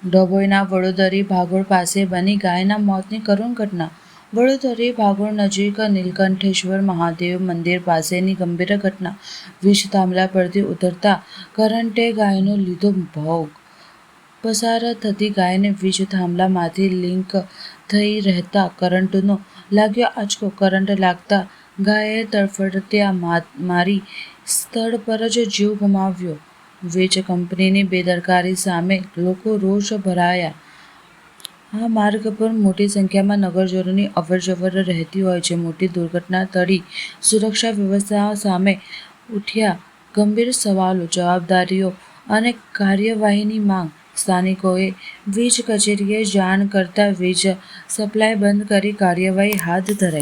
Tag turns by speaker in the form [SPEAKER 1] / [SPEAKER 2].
[SPEAKER 1] ડભોઈના વડોદરી ભાગોળ પાસે બની ગાયના મોતની કરુણ ઘટના. વડોદરી ભાગોળ નજીક નીલકંઠેશ્વર મહાદેવ મંદિર પાસેની ગંભીર ઘટના. વીજ થાંભલા પરથી ઉતરતા કરંટે ગાયનો લીધો ભોગ. પસાર થતી ગાયને વીજ થાંભલામાંથી લિંક થઈ રહેતા કરંટનો લાગ્યો આંચકો. કરંટ લાગતા ગાયે તડફડિયા મારી સ્થળ પર જ જીવ ગુમાવ્યો. વીજ કંપનીની બેદરકારી સામે લોકો રોષ ભરાયા. આ માર્ગ પર મોટી સંખ્યામાં નગરજનોની અવરજવર રહેતી હોય છે. મોટી દુર્ઘટના ટળી સુરક્ષા વ્યવસ્થા સામે ઉઠ્યા ગંભીર સવાલો, જવાબદારીઓ અને કાર્યવાહીની માંગ. સ્થાનિકોએ વીજ કચેરીએ જાણ કરતા વીજ સપ્લાય બંધ કરી કાર્યવાહી હાથ ધરાઈ.